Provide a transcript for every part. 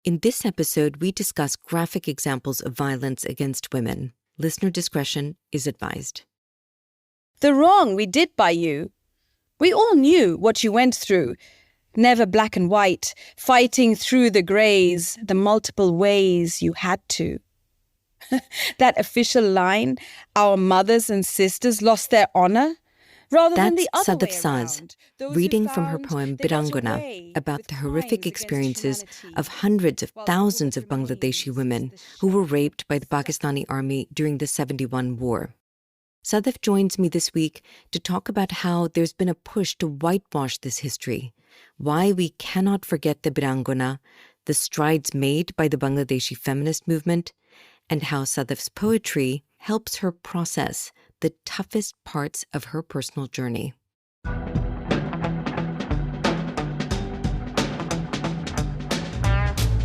In this episode, we discuss graphic examples of violence against women. Listener discretion is advised. The wrong we did by you. We all knew what you went through. Never black and white, fighting through the greys, the multiple ways you had to. That official line, our mothers and sisters lost their honor, rather than the other Sadaf way Saaz, around. Those reading who from her found poem they got Birangona away about with the horrific crimes against experiences humanity, of hundreds of while thousands of remains Bangladeshi women the who were shadow raped by the Pakistani army during the 71 war. Sadaf joins me this week to talk about how there's been a push to whitewash this history, why we cannot forget the Birangona, the strides made by the Bangladeshi feminist movement, and how Sadaf's poetry helps her process the toughest parts of her personal journey.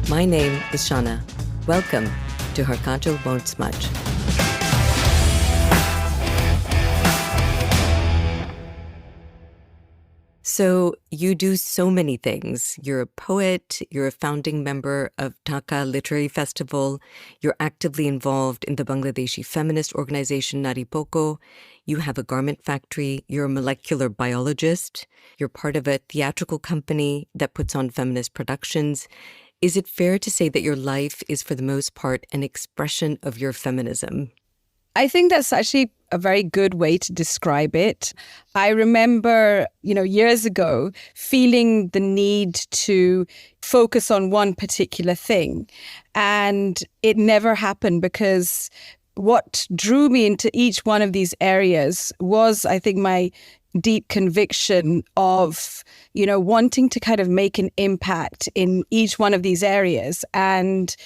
My name is Shana. Welcome to Her Kajal Won't Smudge. So you do so many things. You're a poet, you're a founding member of Dhaka Literary Festival, you're actively involved in the Bangladeshi feminist organization Naripokkho, you have a garment factory, you're a molecular biologist, you're part of a theatrical company that puts on feminist productions. Is it fair to say that your life is for the most part an expression of your feminism? I think that's actually a very good way to describe it. I remember, years ago, feeling the need to focus on one particular thing. And it never happened because what drew me into each one of these areas was, I think, my deep conviction of, wanting to kind of make an impact in each one of these areas. And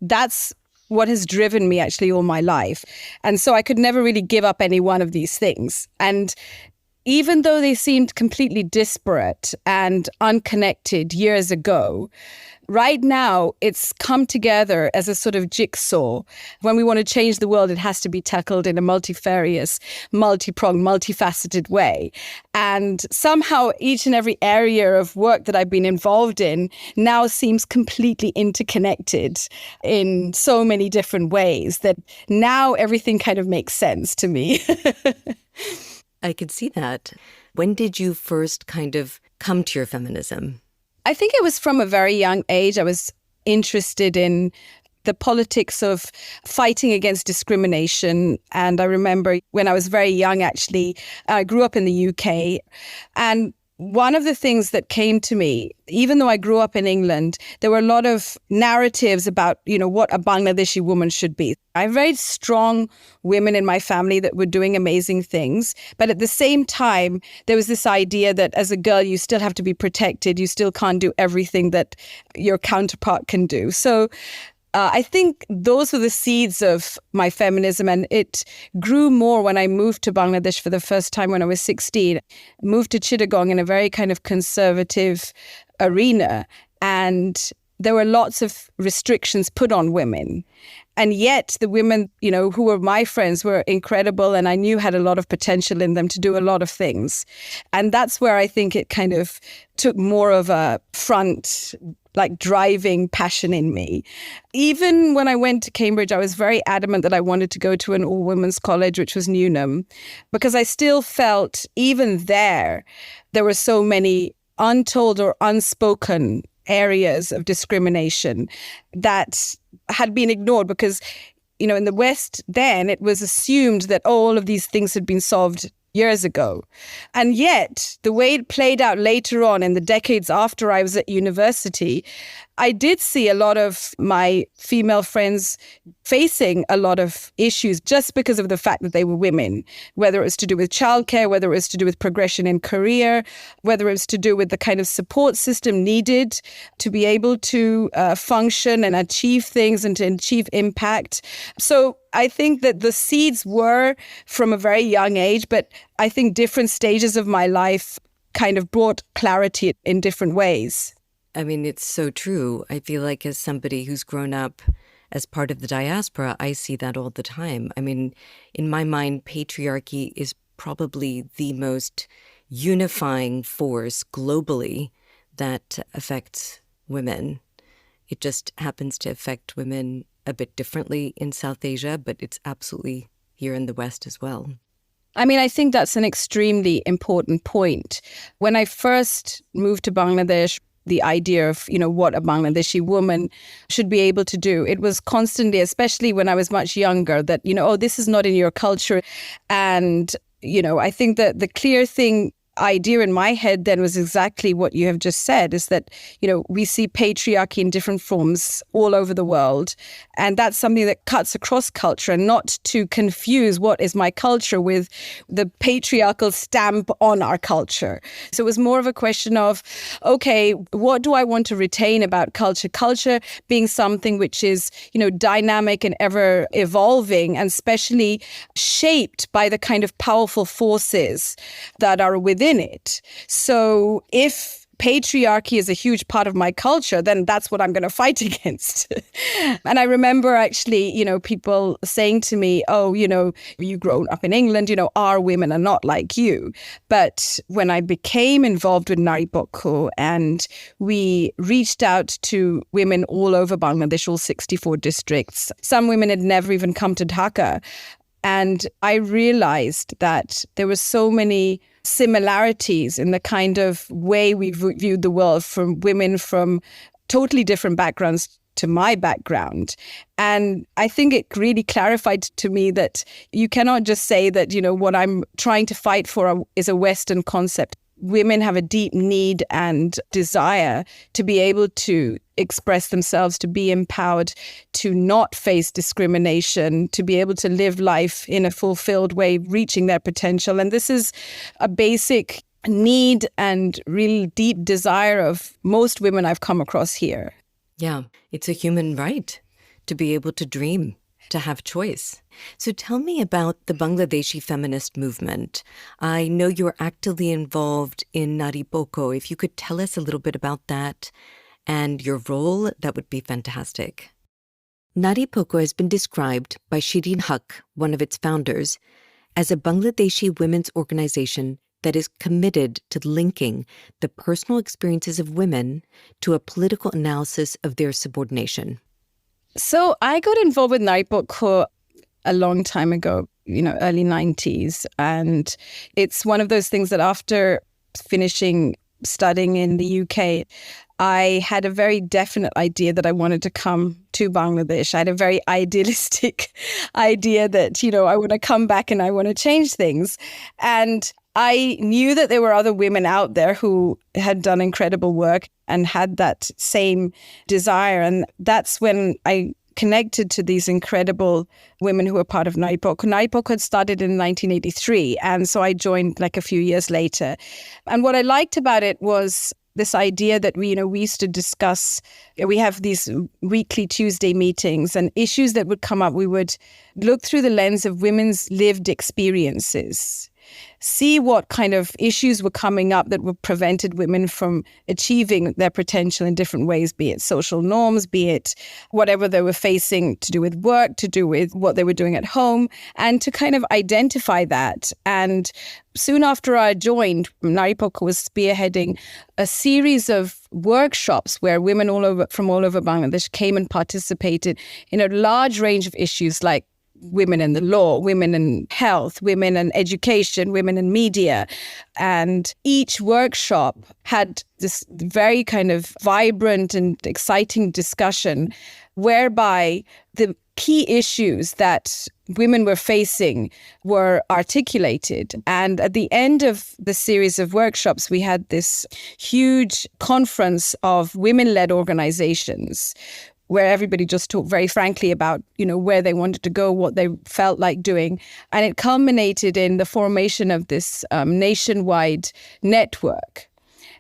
that's what has driven me actually all my life. And so I could never really give up any one of these things. And even though they seemed completely disparate and unconnected years ago, right now it's come together as a sort of jigsaw. When we want to change the world, it has to be tackled in a multifarious, multi-pronged, multifaceted way. And somehow each and every area of work that I've been involved in now seems completely interconnected in so many different ways that now everything kind of makes sense to me. I could see that. When did you first kind of come to your feminism? I think it was from a very young age. I was interested in the politics of fighting against discrimination. And I remember when I was very young, actually, I grew up in the UK. And one of the things that came to me, even though I grew up in England, there were a lot of narratives about, what a Bangladeshi woman should be. I have very strong women in my family that were doing amazing things. But at the same time, there was this idea that as a girl, you still have to be protected. You still can't do everything that your counterpart can do. So I think those were the seeds of my feminism, and it grew more when I moved to Bangladesh for the first time when I was 16. Moved to Chittagong in a very kind of conservative arena, and there were lots of restrictions put on women. And yet the women, who were my friends were incredible, and I knew had a lot of potential in them to do a lot of things. And that's where I think it kind of took more of a front, like driving passion in me. Even when I went to Cambridge, I was very adamant that I wanted to go to an all-women's college, which was Newnham, because I still felt even there were so many untold or unspoken areas of discrimination that had been ignored because, in the West then it was assumed that all of these things had been solved years ago. And yet the way it played out later on in the decades after I was at university, I did see a lot of my female friends facing a lot of issues just because of the fact that they were women, whether it was to do with childcare, whether it was to do with progression in career, whether it was to do with the kind of support system needed to be able to function and achieve things and to achieve impact. So I think that the seeds were from a very young age, but I think different stages of my life kind of brought clarity in different ways. I mean, it's so true. I feel like as somebody who's grown up as part of the diaspora, I see that all the time. I mean, in my mind, patriarchy is probably the most unifying force globally that affects women. It just happens to affect women a bit differently in South Asia, but it's absolutely here in the West as well. I mean, I think that's an extremely important point. When I first moved to Bangladesh, the idea of, what a Bangladeshi woman should be able to do, it was constantly, especially when I was much younger, that, oh, this is not in your culture. And, I think that the clear idea in my head then was exactly what you have just said, is that, we see patriarchy in different forms all over the world. And that's something that cuts across culture, and not to confuse what is my culture with the patriarchal stamp on our culture. So it was more of a question of, okay, what do I want to retain about culture? Culture being something which is, dynamic and ever evolving, and especially shaped by the kind of powerful forces that are within it. So if patriarchy is a huge part of my culture, then that's what I'm going to fight against. And I remember actually, people saying to me, oh, you've grown up in England, our women are not like you. But when I became involved with Naripokkho and we reached out to women all over Bangladesh, all 64 districts, some women had never even come to Dhaka. And I realized that there were so many similarities in the kind of way we viewed the world from women from totally different backgrounds to my background. And I think it really clarified to me that you cannot just say that, what I'm trying to fight for is a Western concept. Women have a deep need and desire to be able to express themselves, to be empowered, to not face discrimination, to be able to live life in a fulfilled way, reaching their potential. And this is a basic need and really deep desire of most women I've come across here. Yeah, it's a human right to be able to dream, to have choice. So tell me about the Bangladeshi feminist movement. I know you're actively involved in Naripokkho. If you could tell us a little bit about that and your role, that would be fantastic. Naripokkho has been described by Shirin Haq, one of its founders, as a Bangladeshi women's organization that is committed to linking the personal experiences of women to a political analysis of their subordination. So I got involved with Naripokkho a long time ago, early 90s. And it's one of those things that after finishing studying in the UK, I had a very definite idea that I wanted to come to Bangladesh. I had a very idealistic idea that, I want to come back and I want to change things. And I knew that there were other women out there who had done incredible work and had that same desire. And that's when I connected to these incredible women who were part of Naripokkho. Naripokkho had started in 1983, and so I joined like a few years later. And what I liked about it was this idea that we used to discuss. We have these weekly Tuesday meetings, and issues that would come up, we would look through the lens of women's lived experiences, see what kind of issues were coming up that would prevented women from achieving their potential in different ways, be it social norms, be it whatever they were facing to do with work, to do with what they were doing at home, and to kind of identify that. And soon after I joined, Naripokkho was spearheading a series of workshops where women from all over Bangladesh came and participated in a large range of issues like women in the law, women in health, women in education, women in media. And each workshop had this very kind of vibrant and exciting discussion whereby the key issues that women were facing were articulated. And at the end of the series of workshops, we had this huge conference of women-led organizations where everybody just talked very frankly about, where they wanted to go, what they felt like doing. And it culminated in the formation of this nationwide network.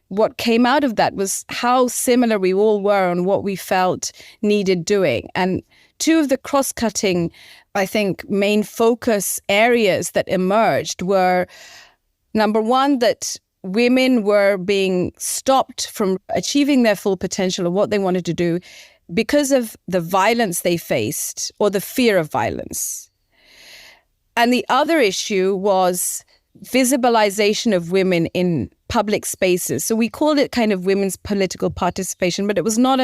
What came out of that was how similar we all were on what we felt needed doing. And two of the cross-cutting, I think, main focus areas that emerged were, number one, that women were being stopped from achieving their full potential of what they wanted to do because of the violence they faced or the fear of violence. And the other issue was visibilization of women in public spaces. So we called it kind of women's political participation, but it was not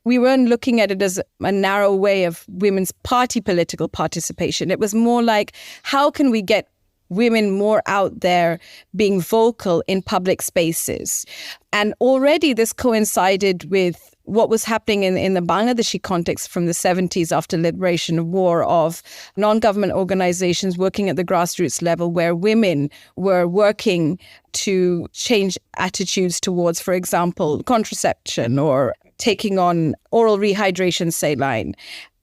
we weren't looking at it as a narrow way of women's party political participation. It was more like, how can we get women more out there being vocal in public spaces? And already this coincided with what was happening in the Bangladeshi context from the 70s after liberation of war, of non-government organizations working at the grassroots level, where women were working to change attitudes towards, for example, contraception or taking on oral rehydration saline.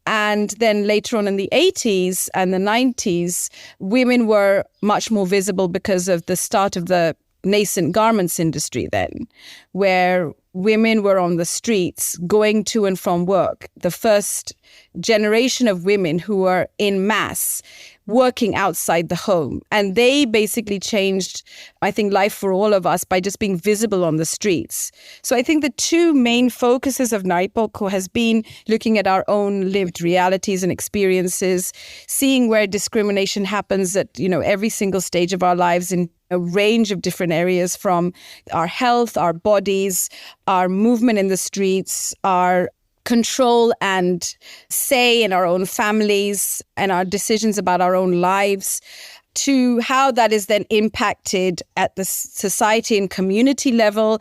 And then later on in the 80s and the 90s, women were much more visible because of the start of the nascent garments industry then, where women were on the streets going to and from work. The first generation of women who were in mass working outside the home. And they basically changed, I think, life for all of us by just being visible on the streets. So I think the two main focuses of Naripokkho has been looking at our own lived realities and experiences, seeing where discrimination happens at, every single stage of our lives in a range of different areas, from our health, our bodies, our movement in the streets, our control and say in our own families and our decisions about our own lives, to how that is then impacted at the society and community level,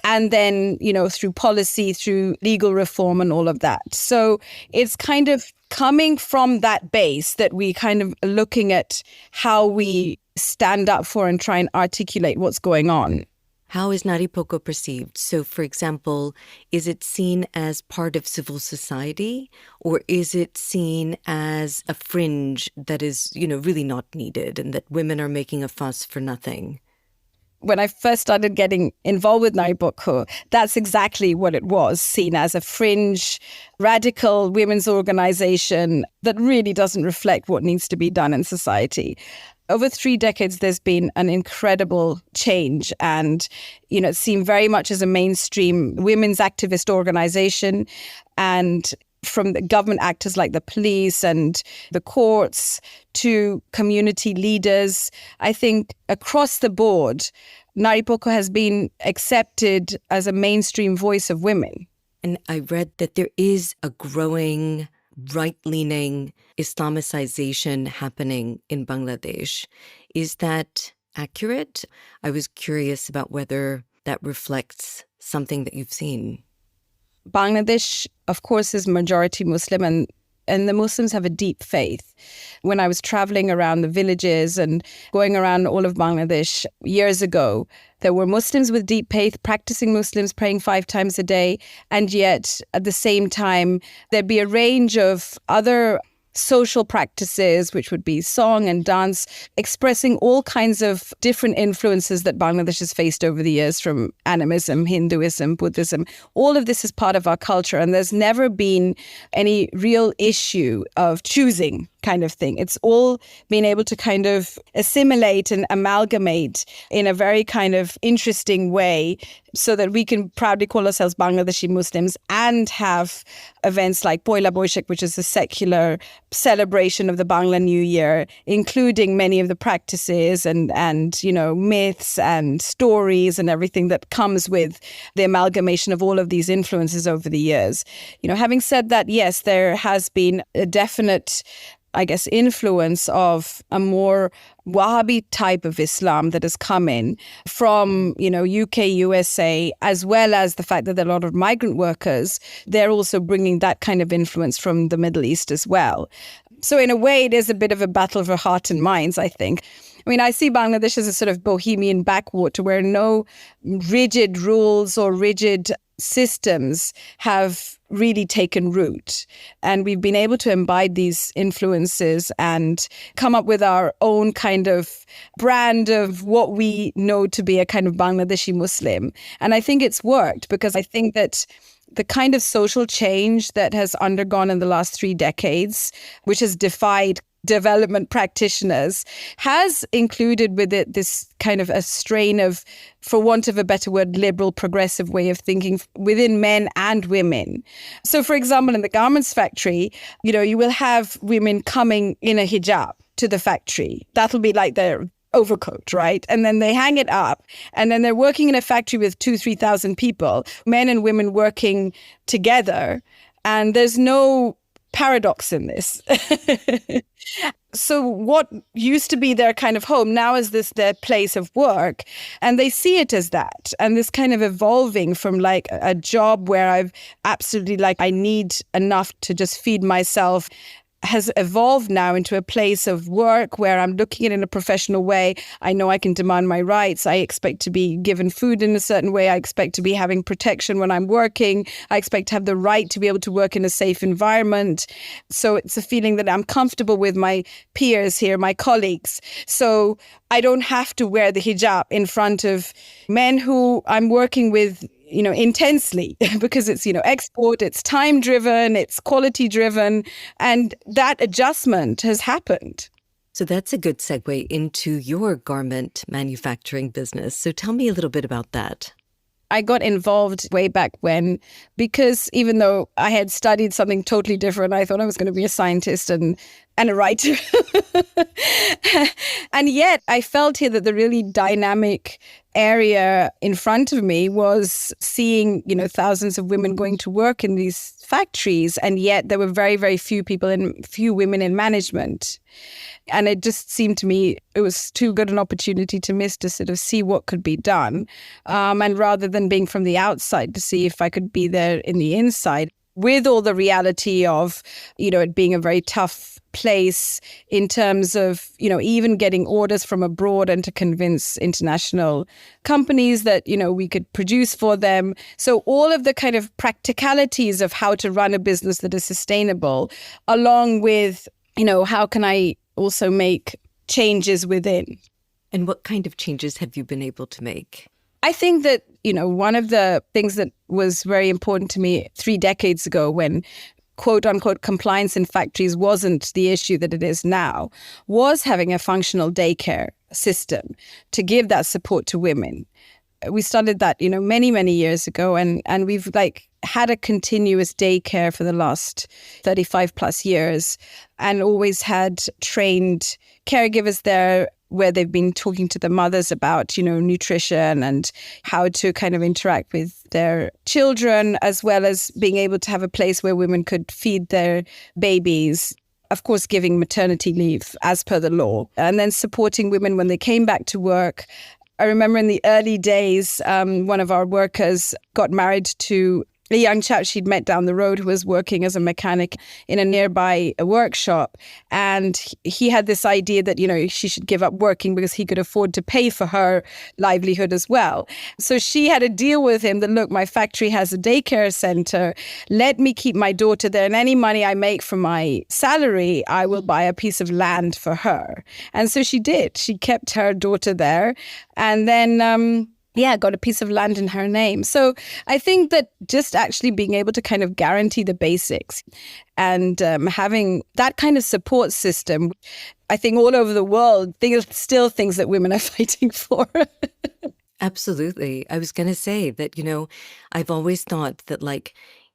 and then, through policy, through legal reform and all of that. So it's kind of coming from that base that we kind of are looking at how we stand up for and try and articulate what's going on. How is Naripokkho perceived? So, for example, is it seen as part of civil society, or is it seen as a fringe that is, really not needed and that women are making a fuss for nothing? When I first started getting involved with Naripokkho, that's exactly what it was, seen as a fringe, radical women's organization that really doesn't reflect what needs to be done in society. Over 3 decades, there's been an incredible change, and, it's seen very much as a mainstream women's activist organization. And from the government actors like the police and the courts to community leaders, I think across the board, Naripokkho has been accepted as a mainstream voice of women. And I read that there is a growing right-leaning Islamicization happening in Bangladesh. Is that accurate? I was curious about whether that reflects something that you've seen. Bangladesh, of course, is majority Muslim, and the Muslims have a deep faith. When I was traveling around the villages and going around all of Bangladesh years ago, there were Muslims with deep faith, practicing Muslims, praying 5 times a day. And yet, at the same time, there'd be a range of other social practices, which would be song and dance, expressing all kinds of different influences that Bangladesh has faced over the years, from animism, Hinduism, Buddhism. All of this is part of our culture, and there's never been any real issue of choosing kind of thing. It's all been able to kind of assimilate and amalgamate in a very kind of interesting way, so that we can proudly call ourselves Bangladeshi Muslims and have events like Poila Boishakh, which is a secular celebration of the Bangla New Year, including many of the practices and myths and stories and everything that comes with the amalgamation of all of these influences over the years. Having said that, yes, there has been a definite, influence of a more Wahhabi type of Islam that has come in from, UK, USA, as well as the fact that there are a lot of migrant workers. They're also bringing that kind of influence from the Middle East as well. So in a way, it is a bit of a battle for heart and minds, I think. I see Bangladesh as a sort of bohemian backwater where no rigid rules or rigid systems have really taken root. And we've been able to imbibe these influences and come up with our own kind of brand of what we know to be a kind of Bangladeshi Muslim. And I think it's worked, because I think that the kind of social change that has undergone in the last 3 decades, which has defied development practitioners, has included with it this kind of a strain of, for want of a better word, liberal, progressive way of thinking within men and women. So, for example, in the garments factory, you will have women coming in a hijab to the factory. That'll be like their overcoat, right? And then they hang it up, and then they're working in a factory with 3,000 people, men and women working together. And there's no paradox in this. So what used to be their kind of home now is this their place of work, and they see it as that. And this kind of evolving from like a job where I've absolutely like I need enough to just feed myself has evolved now into a place of work where I'm looking at it in a professional way. I know I can demand my rights. I expect to be given food in a certain way. I expect to be having protection when I'm working. I expect to have the right to be able to work in a safe environment. So it's a feeling that I'm comfortable with my peers here, my colleagues. So I don't have to wear the hijab in front of men who I'm working with intensely because it's, export, it's time driven, it's quality driven. And that adjustment has happened. So that's a good segue into your garment manufacturing business. So tell me a little bit about that. I got involved way back when, because even though I had studied something totally different, I thought I was going to be a scientist and a writer. And yet I felt here that the really dynamic area in front of me was seeing, thousands of women going to work in these factories. And yet there were very, very few women in management. And it just seemed to me it was too good an opportunity to miss to sort of see what could be done. And rather than being from the outside to see if I could be there in the inside, with all the reality of, it being a very tough place in terms of, even getting orders from abroad and to convince international companies that, we could produce for them. So all of the kind of practicalities of how to run a business that is sustainable, along with, how can I also make changes within. And what kind of changes have you been able to make? I think that, one of the things that was very important to me 3 decades ago when quote unquote compliance in factories wasn't the issue that it is now, was having a functional daycare system to give that support to women. We started that, many, many years ago, and we've had a continuous daycare for the last 35 plus years, and always had trained caregivers there where they've been talking to the mothers about, nutrition and how to kind of interact with their children, as well as being able to have a place where women could feed their babies. Of course, giving maternity leave as per the law, and then supporting women when they came back to work. I remember in the early days, one of our workers got married to a young chap she'd met down the road who was working as a mechanic in a nearby workshop. And he had this idea that, she should give up working because he could afford to pay for her livelihood as well. So she had a deal with him that, look, my factory has a daycare center. Let me keep my daughter there. And any money I make from my salary, I will buy a piece of land for her. And so she did. She kept her daughter there. And then got a piece of land in her name. So I think that just actually being able to kind of guarantee the basics and having that kind of support system, I think all over the world, there's still things that women are fighting for. Absolutely. I was going to say that, I've always thought that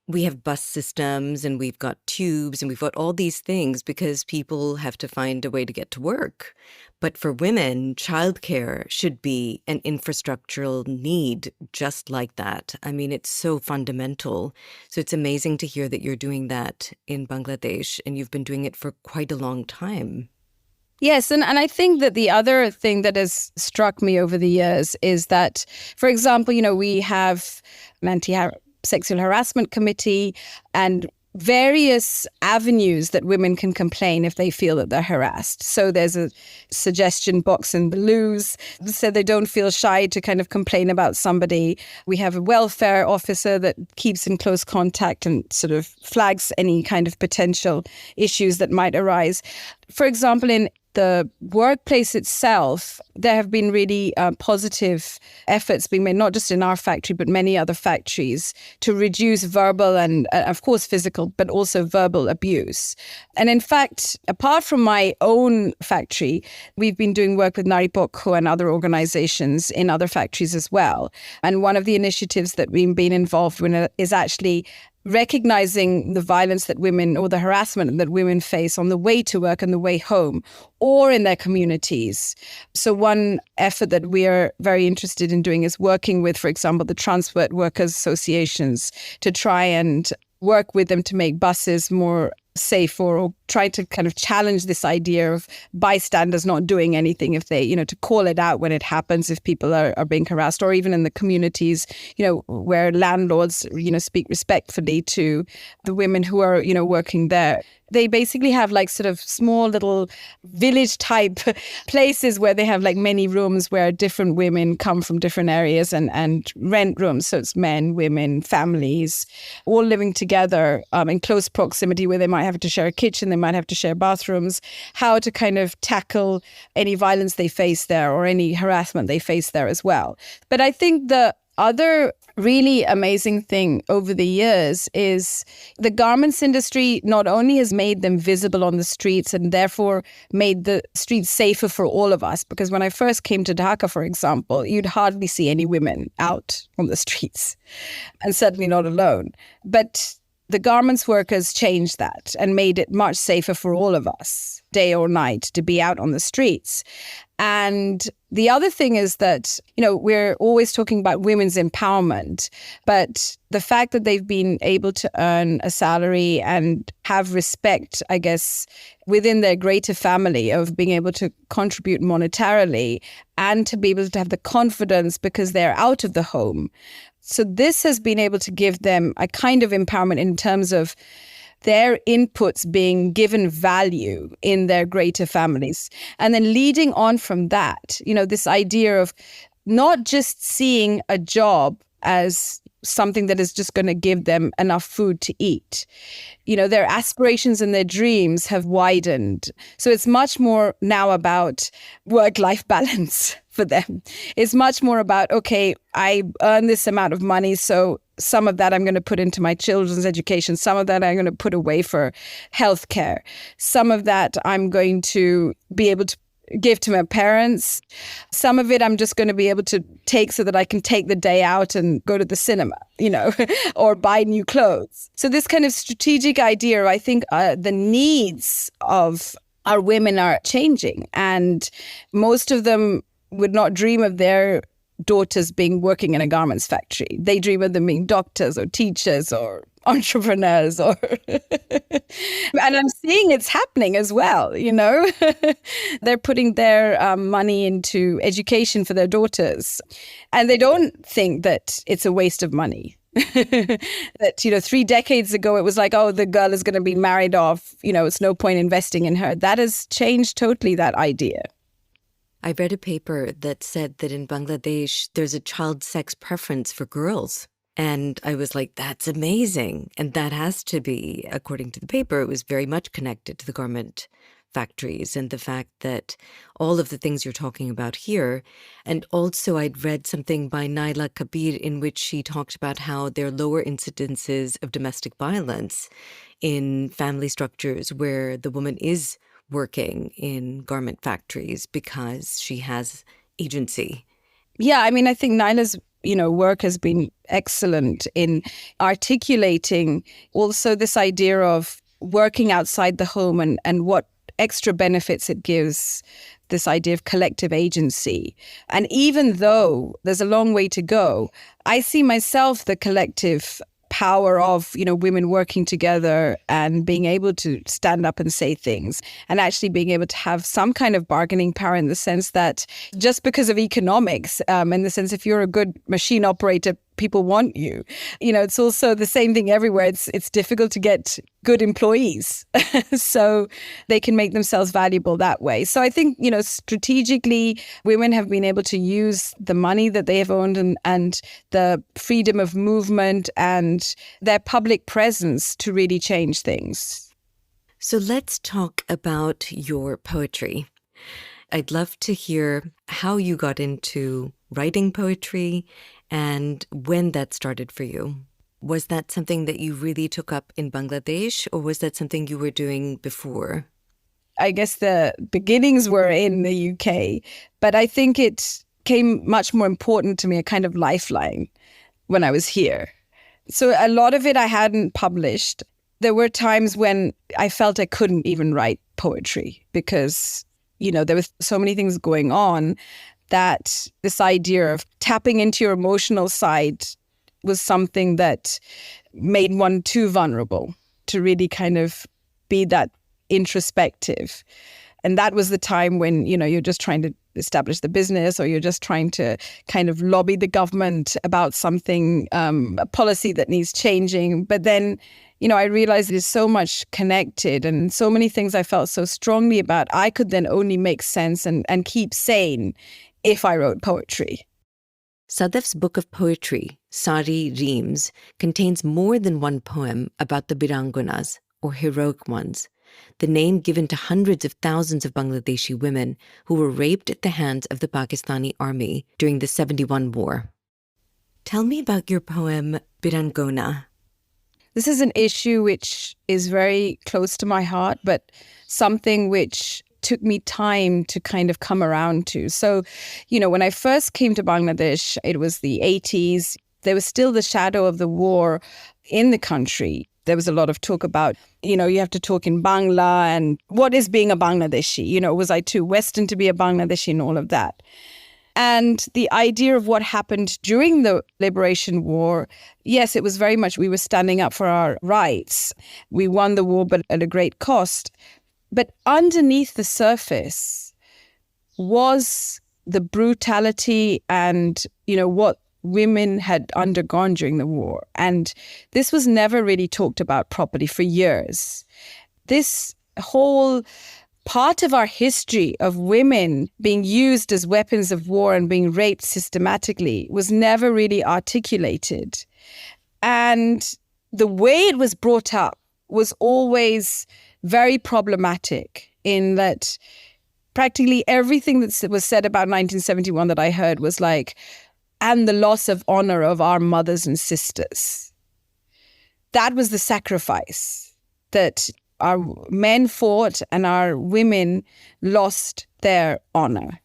we have bus systems and we've got tubes and we've got all these things because people have to find a way to get to work. But for women, childcare should be an infrastructural need just like that. I mean, it's so fundamental. So it's amazing to hear that you're doing that in Bangladesh, and you've been doing it for quite a long time. Yes, and I think that the other thing that has struck me over the years is that, for example, we have an anti-sexual harassment committee and various avenues that women can complain if they feel that they're harassed. So there's a suggestion box in the loos, so they don't feel shy to kind of complain about somebody. We have a welfare officer that keeps in close contact and sort of flags any kind of potential issues that might arise. For example, in the workplace itself, there have been really positive efforts being made, not just in our factory, but many other factories, to reduce verbal and, of course, physical, but also verbal abuse. And in fact, apart from my own factory, we've been doing work with Naripokkho and other organizations in other factories as well. And one of the initiatives that we've been involved in is actually recognizing the violence that women or the harassment that women face on the way to work and the way home or in their communities. So one effort that we are very interested in doing is working with, for example, the transport workers associations to try and work with them to make buses more safe, or try to kind of challenge this idea of bystanders not doing anything if they, to call it out when it happens, if people are being harassed, or even in the communities, where landlords, speak respectfully to the women who are, working there. They basically have like sort of small little village type places where they have like many rooms where different women come from different areas and rent rooms. So it's men, women, families, all living together in close proximity, where they might have to share a kitchen, they might have to share bathrooms, how to kind of tackle any violence they face there or any harassment they face there as well. But I think the other really amazing thing over the years is the garments industry not only has made them visible on the streets and therefore made the streets safer for all of us, because when I first came to Dhaka, for example, you'd hardly see any women out on the streets, and certainly not alone. But the garments workers changed that and made it much safer for all of us, day or night, to be out on the streets. And the other thing is that, we're always talking about women's empowerment, but the fact that they've been able to earn a salary and have respect, I guess, within their greater family of being able to contribute monetarily and to be able to have the confidence because they're out of the home. So this has been able to give them a kind of empowerment in terms of their inputs being given value in their greater families. And then leading on from that, this idea of not just seeing a job as something that is just going to give them enough food to eat. Their aspirations and their dreams have widened. So it's much more now about work-life balance for them. It's much more about, okay, I earn this amount of money, so some of that I'm going to put into my children's education. Some of that I'm going to put away for healthcare. Some of that I'm going to be able to give to my parents. Some of it I'm just going to be able to take so that I can take the day out and go to the cinema, or buy new clothes. So this kind of strategic idea, I think the needs of our women are changing, and most of them would not dream of their daughters working in a garments factory. They dream of them being doctors or teachers or entrepreneurs and I'm seeing it's happening as well, They're putting their money into education for their daughters, and they don't think that it's a waste of money. That 3 decades ago it was like, oh, the girl is going to be married off, it's no point investing in her. That has changed totally, that idea. I read a paper that said that in Bangladesh, there's a child sex preference for girls. And I was like, that's amazing. And that has to be, according to the paper, it was very much connected to the garment factories and the fact that all of the things you're talking about here. And also I'd read something by Naila Kabir in which she talked about how there are lower incidences of domestic violence in family structures where the woman is working in garment factories because she has agency. Yeah, I think Naila's work has been excellent in articulating also this idea of working outside the home and what extra benefits it gives, this idea of collective agency. And even though there's a long way to go, I see myself the collective power of, women working together and being able to stand up and say things and actually being able to have some kind of bargaining power in the sense that just because of economics, in the sense if you're a good machine operator, people want you. It's also the same thing everywhere. It's difficult to get good employees. So they can make themselves valuable that way. So I think, strategically, women have been able to use the money that they have owned and the freedom of movement and their public presence to really change things. So let's talk about your poetry. I'd love to hear how you got into writing poetry and when that started for you. Was that something that you really took up in Bangladesh, or was that something you were doing before? I guess the beginnings were in the UK, but I think it came much more important to me, a kind of lifeline when I was here. So a lot of it I hadn't published. There were times when I felt I couldn't even write poetry because, there was so many things going on that this idea of tapping into your emotional side was something that made one too vulnerable to really kind of be that introspective. And that was the time when, you're just trying to establish the business, or you're just trying to kind of lobby the government about something, a policy that needs changing. But then, I realized it is so much connected, and so many things I felt so strongly about, I could then only make sense and keep sane if I wrote poetry. Sadaf's book of poetry, Sari Reams, contains more than one poem about the Birangonas, or heroic ones, the name given to hundreds of thousands of Bangladeshi women who were raped at the hands of the Pakistani army during the 71 war. Tell me about your poem, Birangona. This is an issue which is very close to my heart, but something which took me time to kind of come around to. So, when I first came to Bangladesh, it was the 80s. There was still the shadow of the war in the country. There was a lot of talk about, you have to talk in Bangla and what is being a Bangladeshi? Was I too Western to be a Bangladeshi and all of that? And the idea of what happened during the liberation war, yes, it was very much we were standing up for our rights. We won the war, but at a great cost. But underneath the surface was the brutality and, what women had undergone during the war. And this was never really talked about properly for years. This whole part of our history of women being used as weapons of war and being raped systematically was never really articulated. And the way it was brought up was always very problematic in that practically everything that was said about 1971 that I heard was like, and the loss of honor of our mothers and sisters. That was the sacrifice that our men fought and our women lost their honor.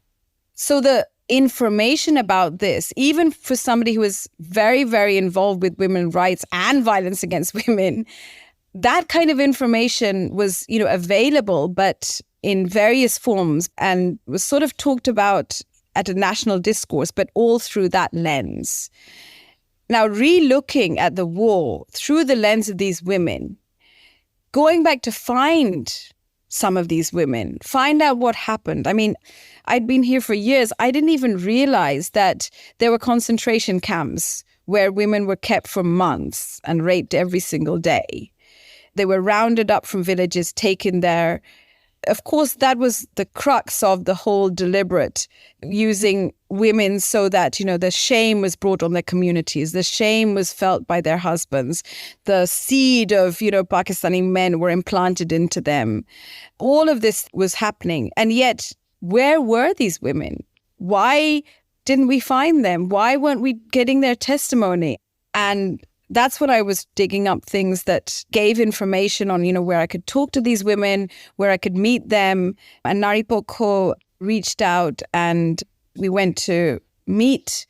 So the information about this, even for somebody who is very, very involved with women's rights and violence against women, that kind of information was, available, but in various forms, and was sort of talked about at a national discourse, but all through that lens. Now, re-looking at the war through the lens of these women, going back to find some of these women, find out what happened. I mean, I'd been here for years. I didn't even realize that there were concentration camps where women were kept for months and raped every single day. They were rounded up from villages, taken there. Of course, that was the crux of the whole deliberate using women so that, the shame was brought on their communities. The shame was felt by their husbands. The seed of, Pakistani men were implanted into them. All of this was happening. And yet, where were these women? Why didn't we find them? Why weren't we getting their testimony? And that's when I was digging up things that gave information on, where I could talk to these women, where I could meet them. And Naripokkho reached out and we went to meet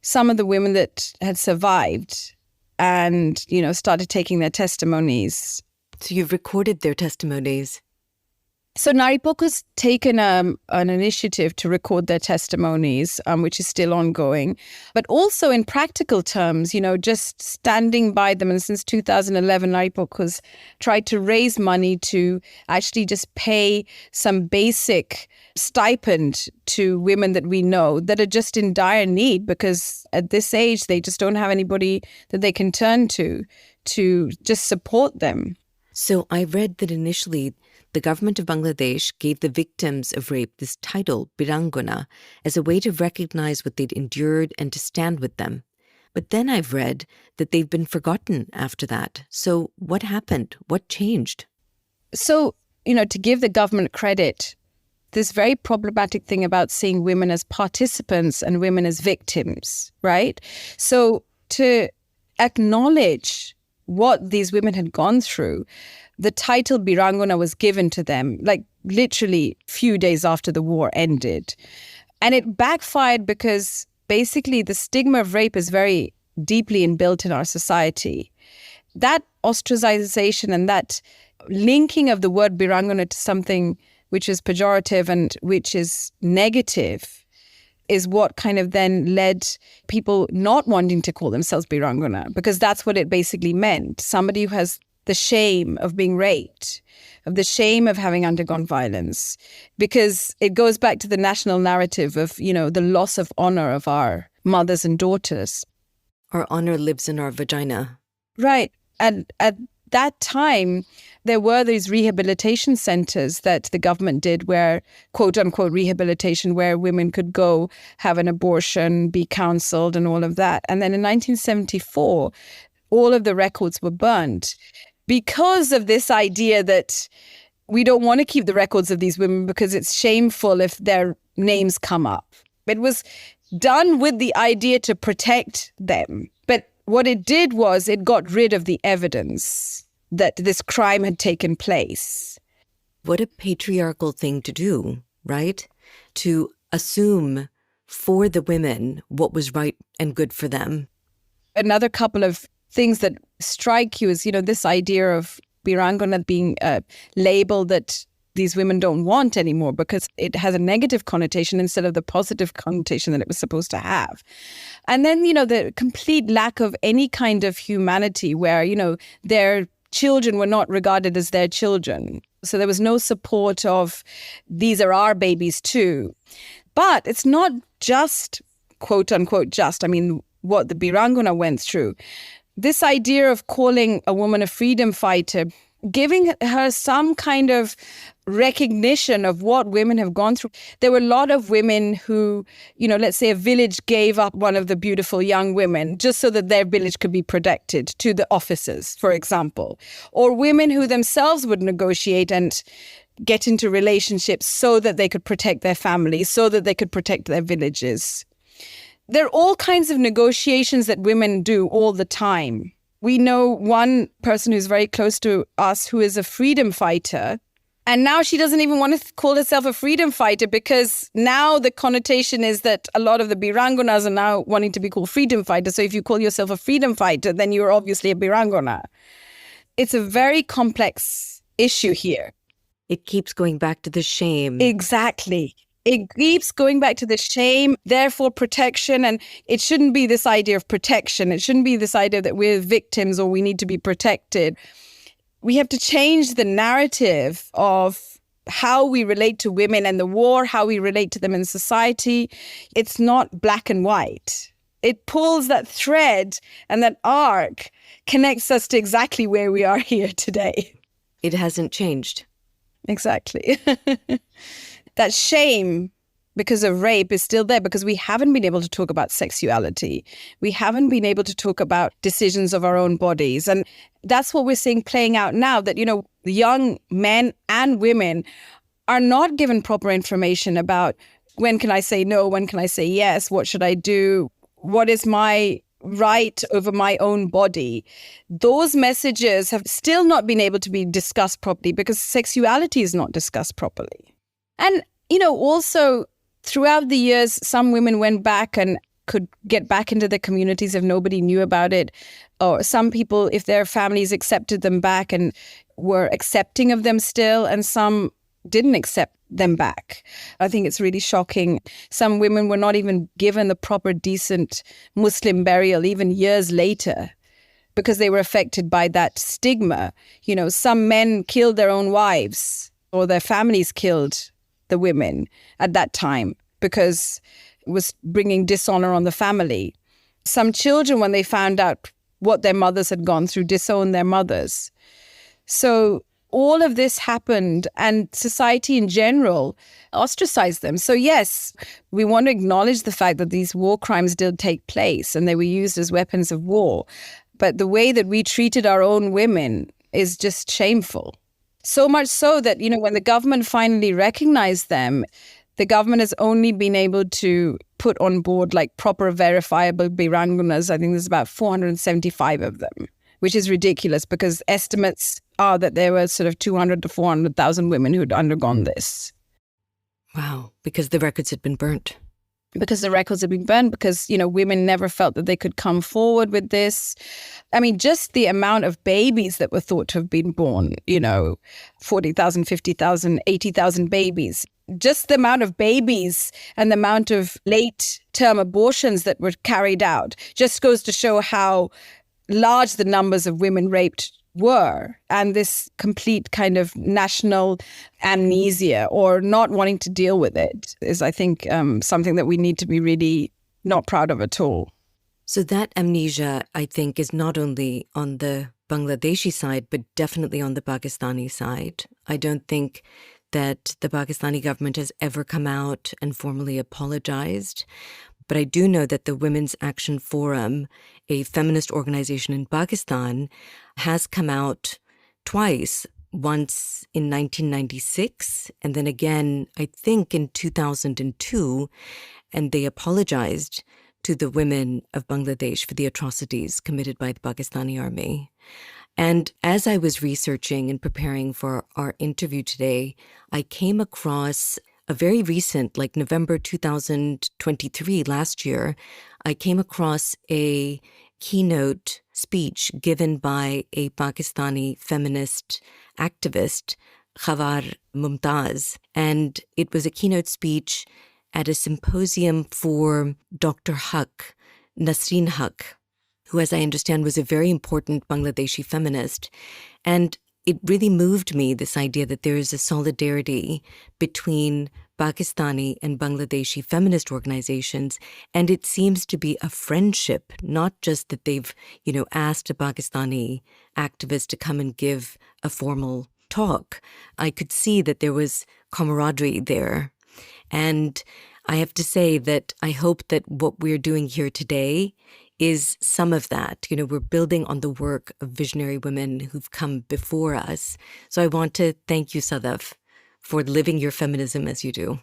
some of the women that had survived and, started taking their testimonies. So you've recorded their testimonies. So Naripokkho's taken an initiative to record their testimonies, which is still ongoing, but also in practical terms, just standing by them. And since 2011, Naripokkho's tried to raise money to actually just pay some basic stipend to women that we know that are just in dire need, because at this age, they just don't have anybody that they can turn to just support them. So I read that initially the government of Bangladesh gave the victims of rape this title, Birangona, as a way to recognize what they'd endured and to stand with them. But then I've read that they've been forgotten after that. So what happened? What changed? So, to give the government credit, this very problematic thing about seeing women as participants and women as victims, right? So to acknowledge what these women had gone through, the title Birangona was given to them, like literally a few days after the war ended. And it backfired because basically the stigma of rape is very deeply inbuilt in our society. That ostracization and that linking of the word Birangona to something which is pejorative and which is negative is what kind of then led people not wanting to call themselves Birangona, because that's what it basically meant. Somebody who has the shame of being raped, of the shame of having undergone violence, because it goes back to the national narrative of, the loss of honor of our mothers and daughters. Our honor lives in our vagina. Right. And at that time, there were these rehabilitation centers that the government did where, quote unquote, rehabilitation, where women could go have an abortion, be counseled and all of that. And then in 1974, all of the records were burned because of this idea that we don't want to keep the records of these women because it's shameful if their names come up. It was done with the idea to protect them. But what it did was it got rid of the evidence that this crime had taken place. What a patriarchal thing to do, right? To assume for the women what was right and good for them. Another couple of things that strike you is, this idea of Birangona being a label that these women don't want anymore because it has a negative connotation instead of the positive connotation that it was supposed to have. And then, the complete lack of any kind of humanity where, their children were not regarded as their children. So there was no support of, these are our babies too. But it's not just, quote unquote, just, what the Birangona went through. This idea of calling a woman a freedom fighter, giving her some kind of recognition of what women have gone through. There were a lot of women who, let's say a village gave up one of the beautiful young women just so that their village could be protected to the officers, for example. Or women who themselves would negotiate and get into relationships so that they could protect their families, so that they could protect their villages. There are all kinds of negotiations that women do all the time. We know one person who's very close to us who is a freedom fighter. And now she doesn't even want to call herself a freedom fighter because now the connotation is that a lot of the Birangonas are now wanting to be called freedom fighters. So if you call yourself a freedom fighter, then you're obviously a Birangona. It's a very complex issue here. It keeps going back to the shame. Exactly. It keeps going back to the shame, therefore protection. And it shouldn't be this idea of protection. It shouldn't be this idea that we're victims or we need to be protected. We have to change the narrative of how we relate to women and the war, how we relate to them in society. It's not black and white. It pulls that thread, and that arc connects us to exactly where we are here today. It hasn't changed. Exactly. That shame because of rape is still there because we haven't been able to talk about sexuality. We haven't been able to talk about decisions of our own bodies. And that's what we're seeing playing out now, that, young men and women are not given proper information about when can I say no, when can I say yes, what should I do, what is my right over my own body. Those messages have still not been able to be discussed properly because sexuality is not discussed properly. And, also throughout the years, some women went back and could get back into their communities if nobody knew about it. Or some people, if their families accepted them back and were accepting of them still, and some didn't accept them back. I think it's really shocking. Some women were not even given the proper, decent Muslim burial even years later because they were affected by that stigma. Some men killed their own wives or their families killed the women at that time because it was bringing dishonor on the family. Some children, when they found out what their mothers had gone through, disowned their mothers. So all of this happened, and society in general ostracized them. So yes, we want to acknowledge the fact that these war crimes did take place and they were used as weapons of war. But the way that we treated our own women is just shameful. So much so that, when the government finally recognized them, the government has only been able to put on board proper verifiable Birangonas. I think there's about 475 of them, which is ridiculous because estimates are that there were sort of 200 to 400,000 women who'd undergone this. Wow, because the records had been burnt. because the records have been burned, because, women never felt that they could come forward with this. I mean, just the amount of babies that were thought to have been born, 40,000, 50,000, 80,000 babies. Just the amount of babies and the amount of late-term abortions that were carried out just goes to show how large the numbers of women raped were. And this complete kind of national amnesia or not wanting to deal with it is, I think, something that we need to be really not proud of at all. So that amnesia, I think, is not only on the Bangladeshi side, but definitely on the Pakistani side. I don't think that the Pakistani government has ever come out and formally apologized. But I do know that the Women's Action Forum, a feminist organization in Pakistan, has come out twice, once in 1996 and then again, I think, in 2002. And they apologized to the women of Bangladesh for the atrocities committed by the Pakistani army. And as I was researching and preparing for our interview today, I came across a very recent, like November 2023, last year, I came across a keynote speech given by a Pakistani feminist activist, Khawar Mumtaz. And it was a keynote speech at a symposium for Dr. Haq, Nasreen Haq, who, as I understand, was a very important Bangladeshi feminist. And it really moved me, this idea that there is a solidarity between Pakistani and Bangladeshi feminist organizations. And it seems to be a friendship, not just that they've, asked a Pakistani activist to come and give a formal talk. I could see that there was camaraderie there. And I have to say that I hope that what we're doing here today is some of that. We're building on the work of visionary women who've come before us. So I want to thank you, Sadaf, for living your feminism as you do.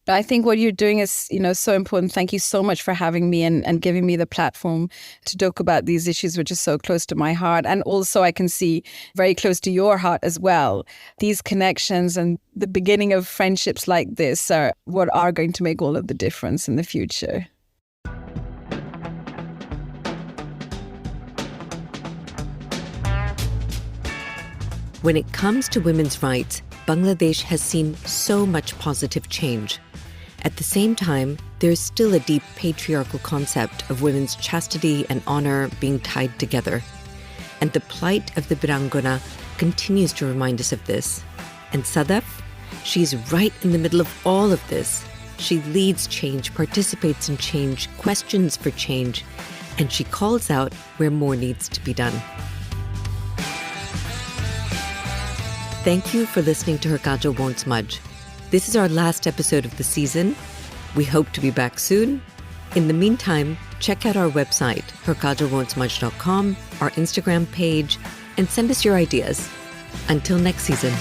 I think what you're doing is, so important. Thank you so much for having me and giving me the platform to talk about these issues, which is so close to my heart. And also I can see very close to your heart as well. These connections and the beginning of friendships like this are what are going to make all of the difference in the future. When it comes to women's rights, Bangladesh has seen so much positive change. At the same time, there is still a deep patriarchal concept of women's chastity and honor being tied together. And the plight of the Birangona continues to remind us of this. And Sadaf, she's right in the middle of all of this. She leads change, participates in change, questions for change, and she calls out where more needs to be done. Thank you for listening to Her Kajal Won't Smudge. This is our last episode of the season. We hope to be back soon. In the meantime, check out our website, herkajalwon'tsmudge.com, our Instagram page, and send us your ideas. Until next season.